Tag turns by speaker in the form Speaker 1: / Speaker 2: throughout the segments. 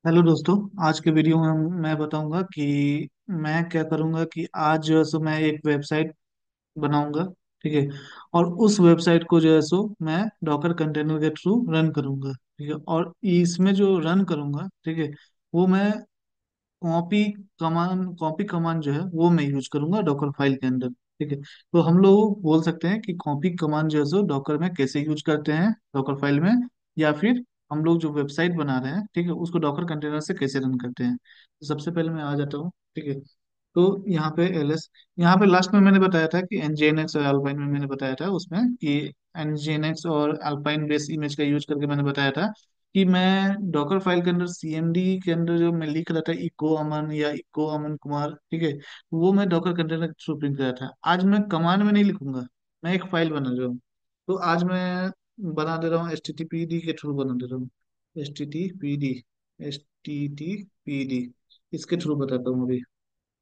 Speaker 1: Hello दोस्तों। आज के वीडियो में मैं बताऊंगा कि मैं क्या करूंगा कि आज जो है सो मैं एक वेबसाइट बनाऊंगा। ठीक है। और उस वेबसाइट को जो है सो मैं डॉकर कंटेनर के थ्रू रन करूंगा। ठीक है। और इसमें जो रन करूंगा, ठीक है, वो मैं कॉपी कमांड जो है वो मैं यूज करूंगा डॉकर फाइल के अंदर। ठीक है। तो हम लोग बोल सकते हैं कि कॉपी कमांड जो है सो डॉकर में कैसे यूज करते हैं डॉकर फाइल में, या फिर हम लोग जो वेबसाइट बना रहे हैं, ठीक है, उसको डॉकर कंटेनर से कैसे रन करते हैं। तो सबसे पहले मैं आ जाता हूँ। ठीक है। तो यहाँ पे एलएस, यहाँ पे लास्ट में मैंने बताया था कि एनजीएनएक्स और अल्पाइन में मैंने बताया था उसमें कि एनजीएनएक्स और अल्पाइन बेस इमेज का यूज करके मैंने बताया था कि मैं डॉकर फाइल के अंदर सीएमडी के अंदर जो मैं लिख रहा था इको अमन या इको अमन कुमार, ठीक है, वो मैं डॉकर कंटेनर के थ्रू प्रिंट कर रहा था। आज मैं कमांड में नहीं लिखूंगा, मैं एक फाइल बना रहा हूँ। तो आज मैं बना दे रहा हूँ H T T P D के थ्रू बना दे रहा हूँ। H T T P D, H T T P D, इसके थ्रू बताता हूँ अभी।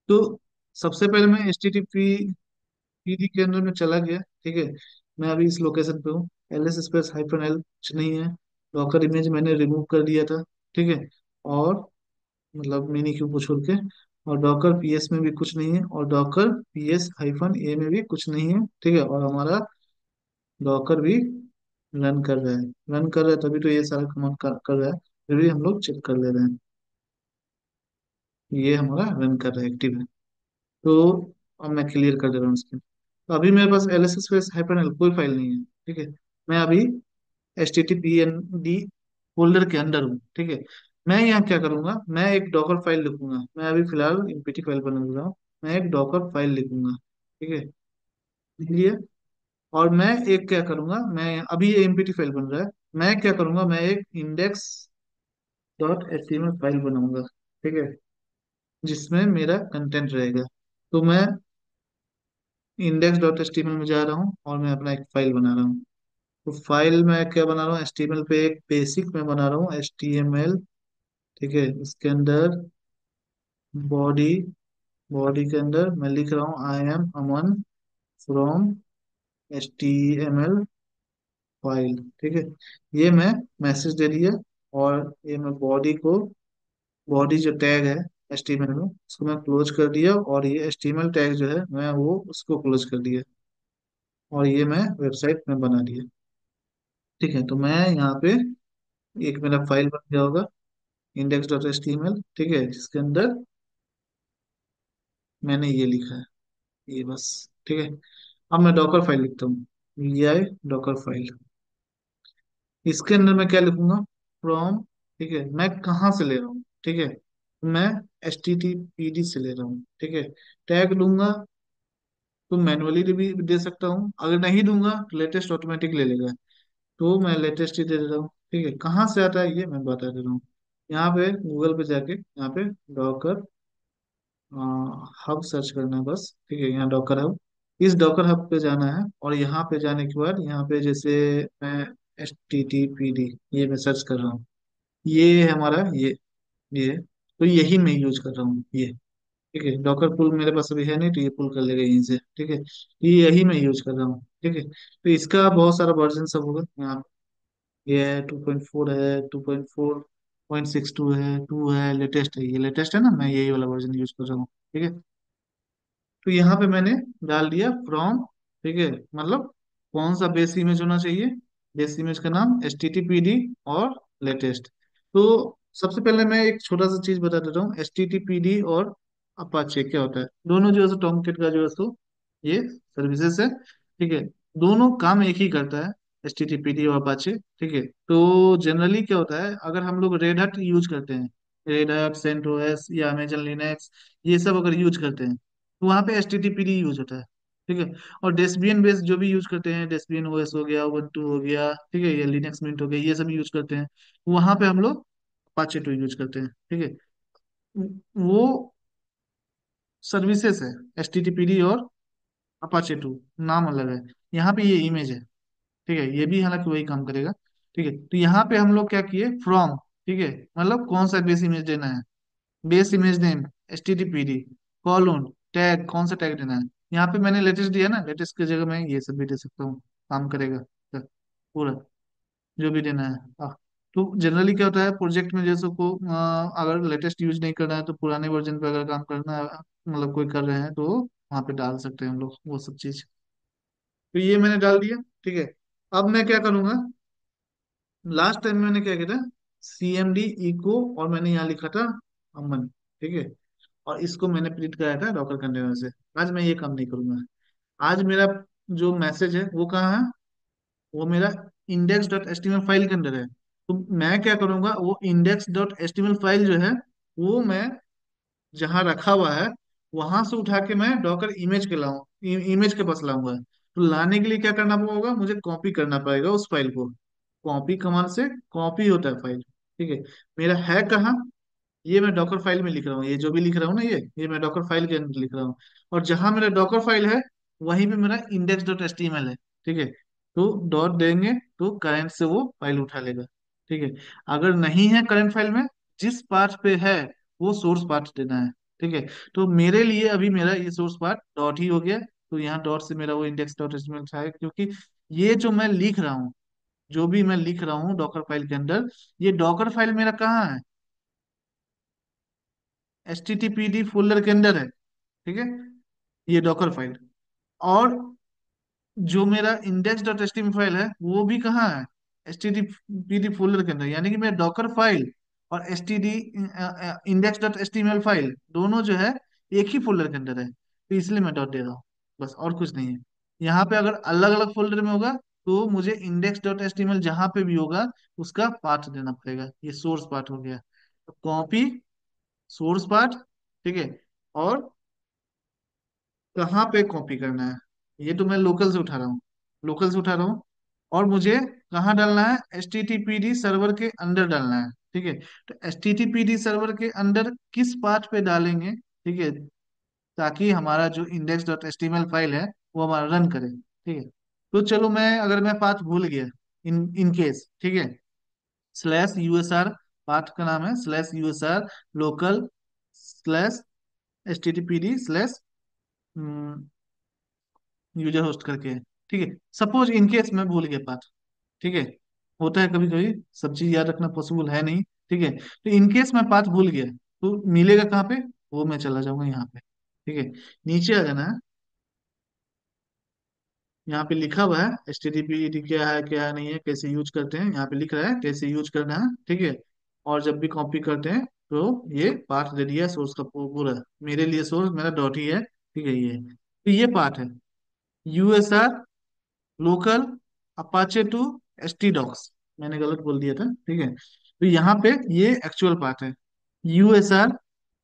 Speaker 1: तो सबसे पहले मैं एच टी टी पीडी के अंदर में चला गया। ठीक है। मैं अभी इस लोकेशन पे हूँ। L S space hyphen L कुछ नहीं है। डॉकर इमेज मैंने रिमूव कर दिया था। ठीक है। और मतलब मिनी क्यूब को छोड़ के। और डॉकर पीएस में भी कुछ नहीं है, और डॉकर पीएस हाइफन ए में भी कुछ नहीं है। ठीक है। और हमारा डॉकर भी रन कर रहा है। रन कर रहा है तभी तो ये सारा कमांड कर रहा है। फिर भी हम लोग चेक कर ले रहे हैं। ये हमारा रन कर रहा है, एक्टिव है। तो अब मैं क्लियर कर दे रहा हूँ इसके। तो अभी मेरे पास L S space hyphen L कोई फाइल नहीं है। ठीक है। मैं अभी H T T P N D folder के अंदर हूँ। ठीक है। मैं यहाँ क्या करूंगा, मैं एक डॉकर फाइल लिखूंगा। मैं अभी फिलहाल एमपीटी फाइल बना रहा हूँ। मैं एक डॉकर फाइल लिखूंगा। ठीक है। लिख लिया। और मैं एक क्या करूंगा, मैं अभी ये एमपीटी फाइल बन रहा है। मैं क्या करूंगा, मैं एक index dot H T M L file बनाऊंगा। ठीक है। जिसमें मेरा कंटेंट रहेगा। तो मैं index dot H T M L में जा रहा हूँ और मैं अपना एक फाइल बना रहा हूँ। तो फाइल में क्या बना रहा हूँ, एच टी एम एल पे एक बेसिक में बना रहा हूँ एच टी एम एल। ठीक है। इसके अंदर बॉडी, बॉडी के अंदर मैं लिख रहा हूँ I am Aman from H T M L file. ठीक है। ये मैं मैसेज दे दिया। और ये मैं बॉडी को, बॉडी जो टैग है एच टी एम एल में, उसको मैं क्लोज कर दिया। और ये H T M L tag जो है मैं वो उसको क्लोज कर दिया। और ये मैं वेबसाइट में बना दिया। ठीक है। तो मैं यहाँ पे एक मेरा फाइल बन गया होगा, index dot H T M L. ठीक है। जिसके अंदर मैंने ये लिखा है, ये बस। ठीक है। अब मैं डॉकर फाइल लिखता हूँ, वी आई डॉकर फाइल। इसके अंदर मैं क्या लिखूंगा, फ्रॉम। ठीक है। मैं कहाँ से ले रहा हूँ, ठीक है, मैं H T T P D से ले रहा हूँ। ठीक है। टैग लूंगा तो मैनुअली भी दे सकता हूँ, अगर नहीं दूंगा तो लेटेस्ट ऑटोमेटिक ले लेगा। तो मैं लेटेस्ट ही दे दे रहा हूँ। ठीक है। कहाँ से आता है ये मैं बता दे रहा हूँ। यहाँ पे गूगल पे जाके यहाँ पे डॉकर हब सर्च करना है बस। ठीक है। यहाँ डॉकर हब, इस डॉकर हब पे जाना है। और यहाँ पे जाने के बाद यहाँ पे जैसे मैं H T T P D ये मैं सर्च कर रहा हूँ, ये है हमारा ये तो यही मैं यूज कर रहा हूँ ये। ठीक है। डॉकर पुल मेरे पास अभी है नहीं, तो ये पुल कर लेगा यहीं से। ठीक है। ये यही मैं यूज कर रहा हूँ। ठीक है। तो इसका बहुत सारा वर्जन सब होगा यहाँ। ये है 2.4 है, 2.4.62 है, 2 है, लेटेस्ट है। ये लेटेस्ट है ना, मैं यही वाला वर्जन यूज कर रहा हूँ। ठीक है। तो यहाँ पे मैंने डाल दिया फ्रॉम। ठीक है। मतलब कौन सा बेस इमेज होना चाहिए, बेस इमेज का नाम H T T P D और लेटेस्ट। तो सबसे पहले मैं एक छोटा सा चीज बता देता हूँ, H T T P D और अपाचे क्या होता है। दोनों जो है सो टॉमकेट का जो है सो ये सर्विसेज है। ठीक है। दोनों काम एक ही करता है, H T T P D और अपाचे। ठीक है। तो जनरली क्या होता है, अगर हम लोग रेड हैट यूज करते हैं, रेड हैट, सेंटोस या अमेजन लिनक्स, ये सब अगर यूज करते हैं, तो वहाँ पे H T T P D use होता है। ठीक है। और डेस्बियन बेस जो भी यूज करते हैं, डेस्बियन ओएस हो गया, उबंटू हो गया, ठीक है, या लिनक्स मिंट हो गया, ये सब यूज करते हैं, वहाँ पे हम लोग अपाचे टू यूज करते हैं। ठीक है। वो सर्विसेज है H T T P D और अपाचे टू, नाम अलग है। यहाँ पे ये इमेज है। ठीक है। ये भी हालांकि वही काम करेगा। ठीक है। तो यहाँ पे हम लोग क्या किए, फ्रॉम। ठीक है। मतलब कौन सा बेस इमेज देना है, base image name H T T P D, colon, tag, कौन सा टैग देना है। यहाँ पे मैंने लेटेस्ट दिया ना, लेटेस्ट की जगह मैं ये सब भी दे सकता हूँ, काम करेगा पूरा जो भी देना है। तो जनरली क्या होता है प्रोजेक्ट में, जैसे को अगर लेटेस्ट यूज नहीं करना है तो पुराने वर्जन पे अगर काम करना है, मतलब कोई कर रहे हैं तो वहाँ पे डाल सकते हैं हम लोग वो सब चीज। तो ये मैंने डाल दिया। ठीक है। अब मैं क्या करूंगा, लास्ट टाइम मैंने क्या किया था, CMD इको, और मैंने यहाँ लिखा था अमन। ठीक है। और इसको मैंने प्रिंट कराया था डॉकर कंटेनर से। आज मैं ये काम नहीं करूंगा। आज मेरा जो मैसेज है वो कहाँ है, वो मेरा index.html फाइल के अंदर है। तो मैं क्या करूंगा, वो index.html फाइल जो है वो मैं जहाँ रखा हुआ है वहां से उठा के मैं डॉकर इमेज के लाऊं, इमेज के पास लाऊंगा। तो लाने के लिए क्या करना होगा, मुझे कॉपी करना पड़ेगा उस फाइल को। कॉपी कमांड से कॉपी होता है फाइल। ठीक है। मेरा है कहाँ, ये मैं डॉकर फाइल में लिख रहा हूँ, ये जो भी लिख रहा हूँ ना, ये मैं डॉकर फाइल के अंदर लिख रहा हूँ। और जहां मेरा डॉकर फाइल है वहीं पे मेरा index.html है। ठीक है। तो डॉट देंगे तो करंट से वो फाइल उठा लेगा। ठीक है। अगर नहीं है करंट फाइल में, जिस पार्ट पे है वो सोर्स पार्ट देना है। ठीक है। तो मेरे लिए अभी मेरा ये सोर्स पार्ट डॉट ही हो गया। तो यहाँ डॉट से मेरा वो index.html है, क्योंकि ये जो मैं लिख रहा हूँ, जो भी मैं लिख रहा हूँ डॉकर फाइल के अंदर, ये डॉकर फाइल मेरा कहाँ है, HTTPD फोल्डर के अंदर है। ठीक है। ये डॉकर फाइल। और जो मेरा index.html फाइल है वो भी कहाँ है, HTTPD फोल्डर के अंदर। यानी कि मेरा डॉकर फाइल और STD index.html फाइल दोनों जो है एक ही फोल्डर के अंदर है। तो इसलिए मैं डॉट दे रहा हूँ, बस और कुछ नहीं है। यहाँ पे अगर अलग अलग फोल्डर में होगा तो मुझे index.html जहां पे भी होगा उसका पाथ देना पड़ेगा। ये सोर्स पार्ट हो गया। Copy source part. ठीक है। और कहाँ पे कॉपी करना है, ये तो मैं लोकल से उठा रहा हूँ, लोकल से उठा रहा हूँ। और मुझे कहाँ डालना है, HTTPD सर्वर के अंदर डालना है। ठीक है। तो HTTPD सर्वर के अंदर किस पाथ पे डालेंगे, ठीक है, ताकि हमारा जो index.html फाइल है वो हमारा रन करे। ठीक है। तो चलो मैं, अगर मैं पाथ भूल गया, इन केस, ठीक है, /usr, पाथ का नाम है /usr local /httpd/ user host करके है। ठीक है। सपोज इन केस मैं भूल गया पाथ। ठीक है। होता है कभी कभी, सब चीज याद रखना पॉसिबल है नहीं। ठीक है। तो इन केस मैं पाथ भूल गया तो मिलेगा कहाँ पे, वो मैं चला जाऊंगा यहाँ पे। ठीक है। नीचे आ जाना है। यहाँ पे लिखा हुआ है HTTP क्या है नहीं है, कैसे यूज करते हैं, यहाँ पे लिख रहा है कैसे यूज करना है। ठीक है। और जब भी कॉपी करते हैं तो ये पाथ दे दिया सोर्स का पूरा। मेरे लिए सोर्स मेरा डॉट ही है। ठीक है। ये तो ये पाथ है USR local Apache to htdocs। मैंने गलत बोल दिया था। ठीक है। तो यहाँ पे ये एक्चुअल पार्ट है, USR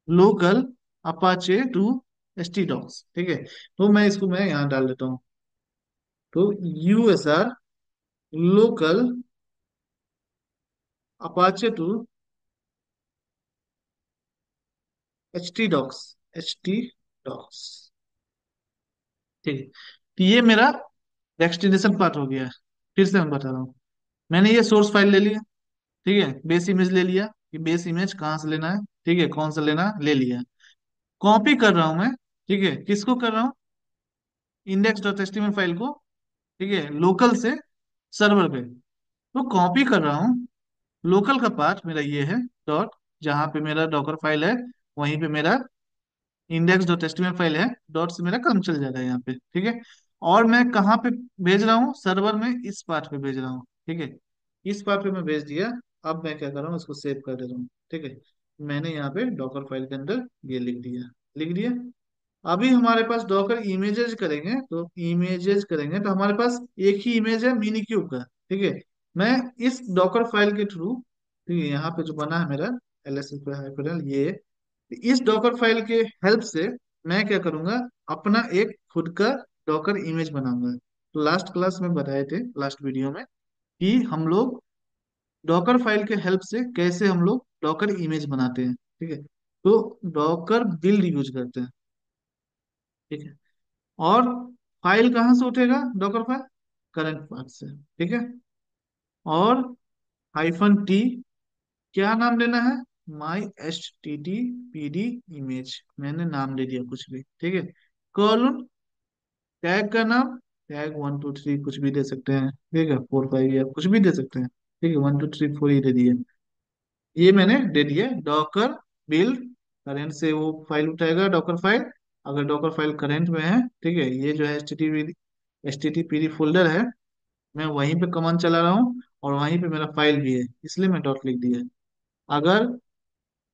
Speaker 1: local Apache to htdocs। ठीक है। तो मैं यहाँ डाल देता हूँ। तो USR local Apache to htdocs, htdocs। ठीक है। तो ये मेरा डेस्टिनेशन पार्ट हो गया है। फिर से मैं बता रहा हूँ, मैंने ये सोर्स फाइल ले लिया। ठीक है। बेस इमेज ले लिया कि बेस इमेज कहाँ से लेना है, ठीक है, कौन सा लेना है, ले लिया। कॉपी कर रहा हूं मैं। ठीक है। किसको कर रहा हूँ, index.html फाइल को। ठीक है। लोकल से सर्वर पे। तो कॉपी कर रहा हूँ। लोकल का पार्ट मेरा ये है डॉट, जहाँ पे मेरा डॉकर फाइल है वहीं पे मेरा index.html फाइल है। डॉट से मेरा काम चल जाएगा यहाँ पे। ठीक है। और मैं कहाँ पे भेज रहा हूँ, सर्वर में इस पार्ट पे भेज रहा हूँ। ठीक है। इस पार्ट पे मैं भेज दिया। अब मैं क्या कर रहा हूँ, इसको सेव कर दे रहा हूँ। ठीक है। मैंने यहाँ पे डॉकर फाइल के अंदर ये लिख दिया, लिख दिया। अभी हमारे पास डॉकर इमेजेस करेंगे, तो इमेजेस करेंगे तो हमारे पास एक ही इमेज है मिनी क्यूब का। ठीक है। मैं इस डॉकर फाइल के थ्रू, ठीक है, यहाँ पे जो बना है मेरा ls ये, इस डॉकर फाइल के हेल्प से मैं क्या करूंगा, अपना एक खुद का डॉकर इमेज बनाऊंगा। तो लास्ट क्लास में बताए थे, लास्ट वीडियो में, कि हम लोग डॉकर फाइल के हेल्प से कैसे हम लोग डॉकर इमेज बनाते हैं। ठीक है। तो डॉकर बिल्ड यूज करते हैं। ठीक है। और फाइल कहाँ से उठेगा डॉकर फाइल, करंट पाथ से। ठीक है। और -t, क्या नाम देना है, माई HTTPD इमेज, मैंने नाम दे दिया कुछ भी। ठीक है। कॉलन, टैग का नाम, टैग 1 2 3 कुछ भी दे सकते हैं। ठीक है। 4 5 या कुछ भी दे सकते हैं। ठीक है, 1 2 3 4 ये दे दिए। ये मैंने दे दिया डॉकर बिल्ड करेंट से वो फाइल उठाएगा डॉकर फाइल। अगर डॉकर फाइल करेंट में है, ठीक है, ये जो है H T T P D folder है, मैं वहीं पे कमांड चला रहा हूँ और वहीं पे मेरा फाइल भी है, इसलिए मैं डॉट लिख दिया। अगर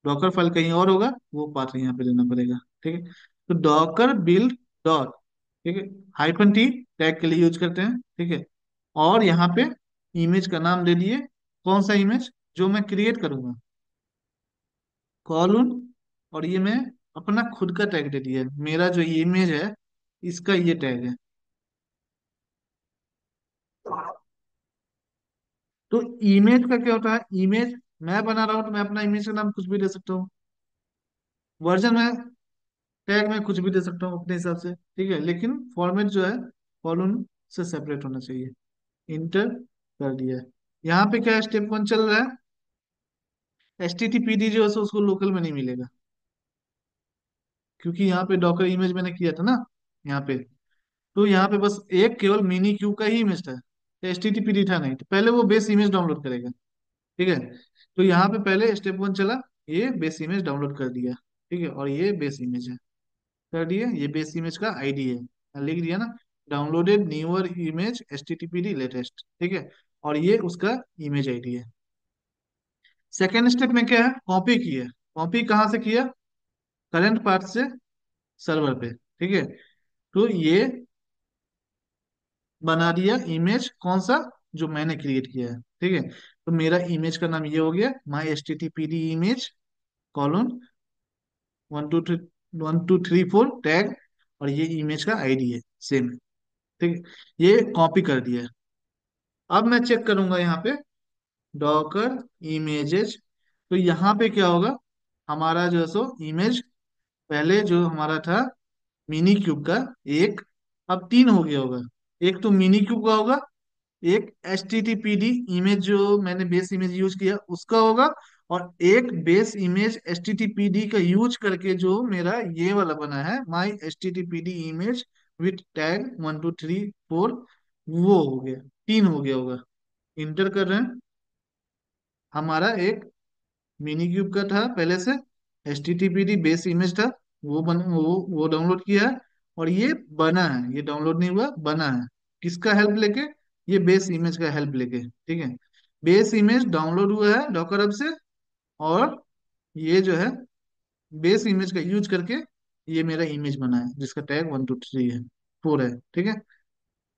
Speaker 1: डॉकर फाइल कहीं और होगा, वो पाथ यहाँ पे देना पड़ेगा। ठीक है, तो डॉकर बिल्ड डॉट, ठीक है, -T टैग के लिए यूज करते हैं। ठीक है, और यहाँ पे इमेज का नाम दे दिए। कौन सा इमेज? जो मैं क्रिएट करूंगा, कॉलम। और ये मैं अपना खुद का टैग दे दिया, मेरा जो ये इमेज है इसका ये टैग है। तो इमेज का क्या होता है? इमेज मैं बना रहा हूँ तो मैं अपना इमेज का नाम कुछ भी दे सकता हूँ। वर्जन में, टैग में कुछ भी दे सकता हूँ अपने हिसाब से। ठीक है, लेकिन फॉर्मेट जो है कॉलम से सेपरेट होना चाहिए। इंटर कर दिया है। यहाँ पे क्या स्टेप 1 चल रहा है? HTTPD जो है सो उसको लोकल में नहीं मिलेगा, क्योंकि यहाँ पे डॉकर इमेज मैंने किया था ना यहाँ पे। तो यहाँ पे बस एक केवल मिनी क्यूब का ही इमेज था, HTTPD था नहीं, तो पहले वो बेस इमेज डाउनलोड करेगा। ठीक है, तो यहाँ पे पहले स्टेप 1 चला, ये बेस इमेज डाउनलोड कर दिया। ठीक है, और ये बेस इमेज है, कर दिया। ये बेस इमेज का आईडी है, लिख दिया ना, downloaded newer image HTTPD latest. ठीक है, और ये उसका इमेज आईडी है। सेकेंड स्टेप में क्या है? कॉपी की है। कॉपी कहाँ से किया? करंट पार्ट से सर्वर पे। ठीक है, तो ये बना दिया इमेज, कौन सा? जो मैंने क्रिएट किया है। ठीक है, तो मेरा इमेज का नाम ये हो गया, माई HTTPD इमेज कॉलन 1 2 3 4 टैग, और ये इमेज का आईडी है सेम। ठीक है, ये कॉपी कर दिया है। अब मैं चेक करूंगा यहाँ पे डॉकर इमेजेस, तो यहाँ पे क्या होगा? हमारा जो है सो इमेज पहले जो हमारा था मिनी क्यूब का, एक, अब 3 हो गया होगा। एक तो मिनी क्यूब का होगा, एक HTTPD इमेज जो मैंने बेस इमेज यूज किया उसका होगा, और एक बेस इमेज HTTPD का यूज करके जो मेरा ये वाला बना है माई HTTPD इमेज विथ टैग 1 2 3 4, वो हो गया। 3 हो गया होगा। इंटर कर रहे हैं। हमारा एक मिनी क्यूब का था पहले से, HTTPD बेस इमेज था, वो डाउनलोड किया है। और ये बना है, ये डाउनलोड नहीं हुआ, बना है। किसका हेल्प लेके? ये बेस इमेज का हेल्प लेके। ठीक है, बेस इमेज डाउनलोड हुआ है डॉकर हब से, और ये जो है बेस इमेज का यूज करके ये मेरा इमेज बना है, जिसका टैग 1 2 3 है 4 है। ठीक है,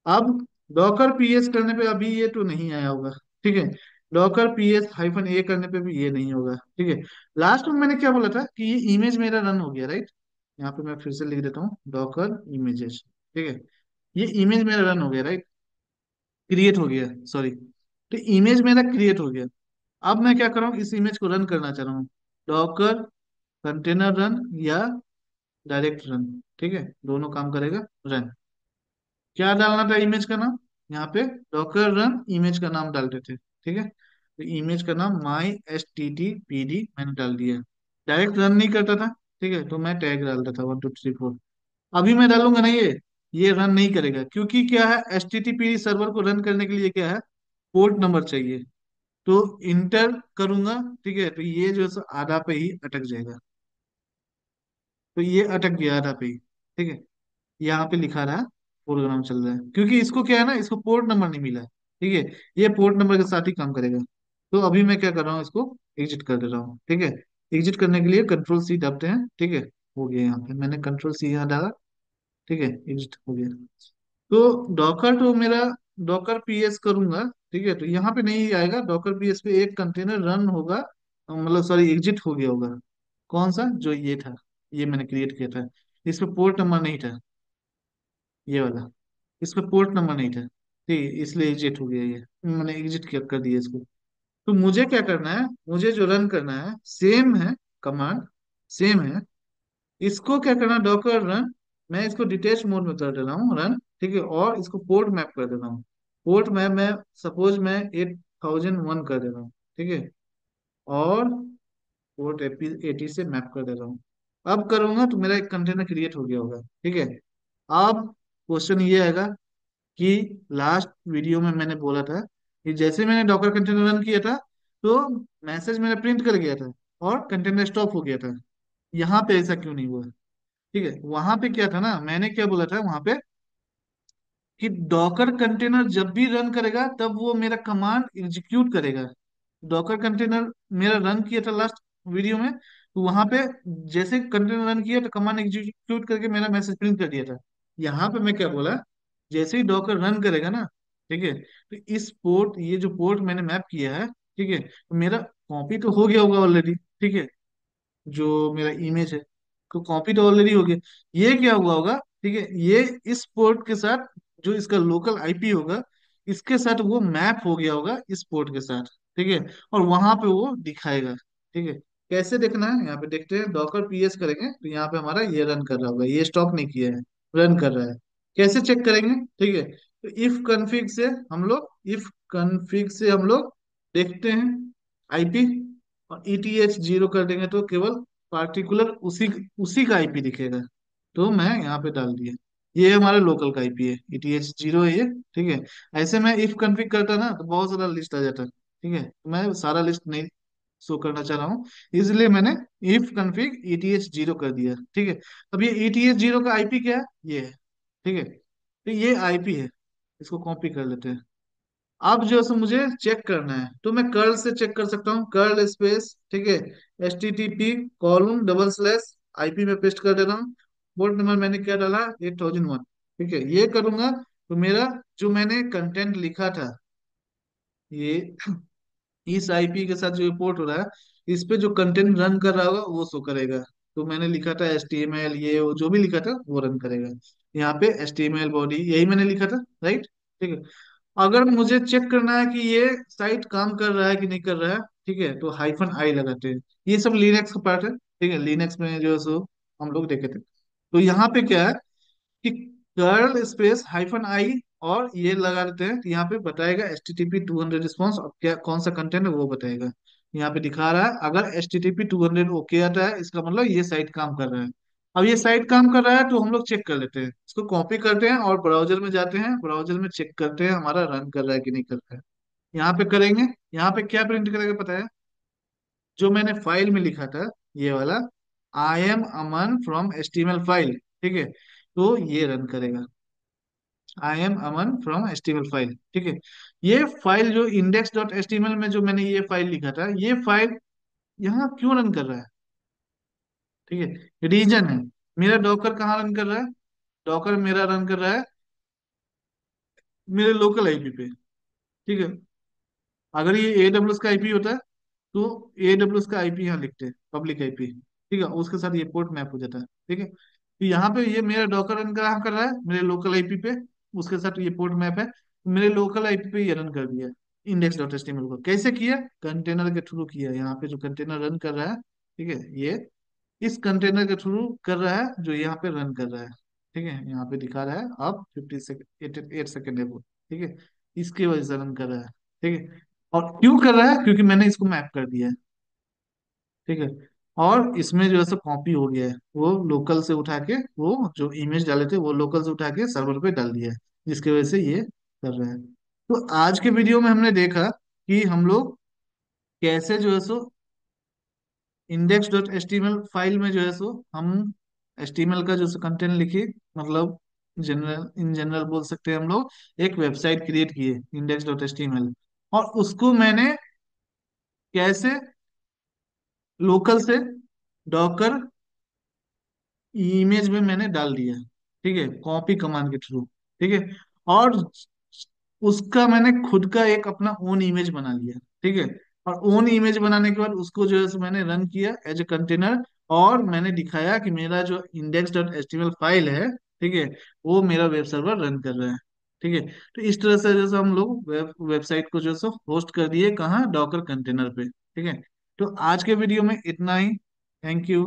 Speaker 1: अब डॉकर PS करने पे अभी ये तो नहीं आया होगा। ठीक है, डॉकर PS-A करने पे भी ये नहीं होगा। ठीक है, लास्ट में मैंने क्या बोला था कि ये इमेज मेरा रन हो गया, राइट? यहाँ पे मैं फिर से लिख देता हूँ डॉकर इमेजेस। ठीक है, ये इमेज मेरा रन हो गया, राइट? क्रिएट हो गया, सॉरी। तो इमेज मेरा क्रिएट हो गया। अब मैं क्या कर रहा हूँ? इस इमेज को रन करना चाह रहा हूँ। डॉकर कंटेनर रन या डायरेक्ट रन, ठीक है, दोनों काम करेगा। रन, क्या डालना था इमेज का नाम? यहाँ पे डॉकर रन इमेज का नाम डालते थे। ठीक है, तो इमेज का नाम माई HTTPD मैंने डाल दिया। डायरेक्ट रन नहीं करता था, ठीक है, तो मैं टैग डालता था 1 2 3 4। अभी मैं डालूंगा ना ये रन नहीं करेगा, क्योंकि क्या है, HTTPD सर्वर को रन करने के लिए क्या है, पोर्ट नंबर चाहिए। तो इंटर करूंगा, ठीक है, तो ये जो है सो आधा पे ही अटक जाएगा। तो ये अटक गया आधा पे ही। ठीक है, यहाँ पे लिखा रहा प्रोग्राम चल रहा है, क्योंकि इसको क्या है ना, इसको पोर्ट नंबर नहीं मिला है। ठीक है, ये पोर्ट नंबर के साथ ही काम करेगा। तो अभी मैं क्या कर रहा हूँ, इसको एग्जिट कर दे रहा हूँ। ठीक है, एग्जिट करने के लिए कंट्रोल C दबते हैं। ठीक है, हो गया, यहाँ पे मैंने कंट्रोल C यहाँ डाला। ठीक है, एग्जिट हो गया। तो डॉकर तो मेरा डॉकर PS करूंगा। ठीक है, तो यहाँ पे नहीं आएगा, डॉकर PS पे एक कंटेनर रन होगा, मतलब सॉरी एग्जिट हो गया होगा। कौन सा? जो ये था, ये मैंने क्रिएट किया था, इस पे पोर्ट नंबर नहीं था, ये वाला, इस पे पोर्ट नंबर नहीं था। ठीक है, इसलिए एग्जिट हो गया, ये मैंने एग्जिट किया, कर दिया इसको। तो मुझे क्या करना है? मुझे जो रन करना है सेम है, कमांड सेम है। इसको क्या करना, डॉकर रन, मैं इसको डिटेच मोड में कर दे रहा हूँ रन। ठीक है, और इसको पोर्ट मैप कर दे रहा हूँ। पोर्ट मैप मैं सपोज मैं 8001 कर दे रहा हूँ। ठीक है, और पोर्ट 80 से मैप कर दे रहा हूँ। अब करूंगा तो मेरा एक कंटेनर क्रिएट हो गया होगा। ठीक है, अब क्वेश्चन ये आएगा कि लास्ट वीडियो में मैंने बोला था ये जैसे मैंने डॉकर कंटेनर रन किया था, तो मैसेज मेरा प्रिंट कर गया था और कंटेनर स्टॉप हो गया था। यहाँ पे ऐसा क्यों नहीं हुआ? ठीक है, वहां पे क्या था ना, मैंने क्या बोला था वहां पे कि डॉकर कंटेनर जब भी रन करेगा तब वो मेरा कमांड एग्जीक्यूट करेगा। डॉकर कंटेनर मेरा रन किया था लास्ट वीडियो में, तो वहां पे जैसे कंटेनर रन किया तो कमांड एग्जीक्यूट करके मेरा मैसेज प्रिंट कर दिया था। यहाँ पे मैं क्या बोला, जैसे ही डॉकर रन करेगा ना, ठीक है, तो इस पोर्ट, ये जो पोर्ट मैंने मैप किया है, ठीक है, तो मेरा कॉपी तो हो गया होगा ऑलरेडी, ठीक है, जो मेरा इमेज है तो कॉपी तो ऑलरेडी हो गया। ये क्या हुआ होगा, ठीक है, ये इस पोर्ट के साथ, जो इसका लोकल आईपी होगा, इसके साथ वो मैप हो गया होगा इस पोर्ट के साथ, ठीक है, और वहां पे वो दिखाएगा। ठीक है, कैसे देखना है, यहाँ पे देखते हैं, डॉकर पीएस करेंगे तो यहाँ पे हमारा ये रन कर रहा होगा, ये स्टॉप नहीं किया है, रन कर रहा है। कैसे चेक करेंगे? ठीक है, तो इफ कन्फिग से हम लोग देखते हैं आईपी, और ईटीएच जीरो कर देंगे तो केवल पार्टिकुलर उसी उसी का आईपी दिखेगा। तो मैं यहाँ पे डाल दिया, ये हमारे लोकल का आईपी है, ईटीएच जीरो है ये। ठीक है, ऐसे मैं इफ कॉन्फ़िग करता ना तो बहुत सारा लिस्ट आ जाता। ठीक है, तो मैं सारा लिस्ट नहीं शो करना चाह रहा हूँ, इसलिए मैंने इफ कॉन्फ़िग ईटीएच जीरो कर दिया। ठीक है, अब ये ईटीएच जीरो का आईपी क्या है, ये है। ठीक है, तो ये आईपी है, इसको कॉपी कर लेते हैं। अब जो है सो मुझे चेक करना है तो मैं कर्ल से चेक कर सकता हूँ, कर्ल स्पेस, ठीक है, HTTP column double slash IP में पेस्ट कर दे रहा हूँ। पोर्ट नंबर मैंने क्या डाला, 8001। ठीक है, ये करूंगा तो मेरा जो मैंने कंटेंट लिखा था, ये इस आईपी के साथ जो रिपोर्ट हो रहा है, इस पे जो कंटेंट रन कर रहा होगा वो शो करेगा। तो मैंने लिखा था HTML, ये वो जो भी लिखा था वो रन करेगा। यहाँ पे HTML बॉडी यही मैंने लिखा था, राइट। ठीक है, अगर मुझे चेक करना है कि ये साइट काम कर रहा है कि नहीं कर रहा है, ठीक है, तो हाइफन आई लगाते हैं। ये सब लिनक्स का पार्ट है, ठीक है, लिनक्स में जो है सो हम लोग देखे थे। तो यहाँ पे क्या है कि कर्ल स्पेस हाइफन आई, और ये लगा देते हैं तो यहाँ पे बताएगा HTTP 200 रिस्पॉन्स, और क्या कौन सा कंटेंट है वो बताएगा। यहाँ पे दिखा रहा है अगर HTTP 200 ओके आता है, इसका मतलब ये साइट काम कर रहा है। अब ये साइट काम कर रहा है तो हम लोग चेक कर लेते हैं, इसको कॉपी करते हैं और ब्राउजर में जाते हैं, ब्राउजर में चेक करते हैं हमारा रन कर रहा है कि नहीं कर रहा है। यहाँ पे करेंगे, यहाँ पे क्या प्रिंट करेगा पता है, जो मैंने फाइल में लिखा था, ये वाला, आई am Aman from HTML file. ठीक है, तो ये रन करेगा, आई am Aman from HTML file. ठीक है, ये फाइल जो index.html में जो मैंने ये फाइल लिखा था, ये फाइल यहाँ क्यों रन कर रहा है? ठीक है, रीजन है, मेरा डॉकर कहाँ रन कर रहा है, डॉकर मेरा रन कर रहा है मेरे लोकल आईपी पे। ठीक है, अगर ये AWS का आईपी होता है तो AWS का आईपी यहाँ लिखते हैं, पब्लिक आईपी। ठीक है, उसके साथ ये पोर्ट मैप हो जाता है। ठीक है, तो यहाँ पे ये मेरा डॉकर रन कर रहा है मेरे लोकल आईपी पे, उसके साथ ये पोर्ट मैप है, मेरे लोकल आईपी पे ये रन कर दिया। index.html को कैसे किया, कंटेनर के थ्रू किया। यहाँ पे जो कंटेनर रन कर रहा है, ठीक है, ये इस कंटेनर के थ्रू कर रहा है जो यहाँ पे रन कर रहा है। ठीक है, यहाँ पे दिखा रहा है अब 50 सेकेंड, 8 सेकेंड है वो। ठीक है, इसकी वजह से रन कर रहा है। ठीक है, और क्यों कर रहा है, क्योंकि मैंने इसको मैप कर दिया है। ठीक है, और इसमें जो है सो कॉपी हो गया है, वो लोकल से उठा के, वो जो इमेज डाले थे वो लोकल से उठा के सर्वर पे डाल दिया है, जिसकी वजह से ये कर रहा है। तो आज के वीडियो में हमने देखा कि हम लोग कैसे जो है सो index.html फाइल में जो है सो हम HTML का जो सो कंटेंट लिखे, मतलब इन जनरल बोल सकते हैं हम लोग, एक वेबसाइट क्रिएट किए index.html, और उसको मैंने कैसे लोकल से डॉकर इमेज में मैंने डाल दिया। ठीक है, कॉपी कमांड के थ्रू। ठीक है, और उसका मैंने खुद का एक अपना ओन इमेज बना लिया। ठीक है, और ओन इमेज बनाने के बाद उसको जो है सो मैंने रन किया एज ए कंटेनर, और मैंने दिखाया कि मेरा जो index.html फाइल है, ठीक है, वो मेरा वेब सर्वर रन कर रहा है। ठीक है, तो इस तरह से जैसे हम लोग वेबसाइट को जो है सो होस्ट कर दिए, कहाँ, डॉकर कंटेनर पे। ठीक है, तो आज के वीडियो में इतना ही। Thank you.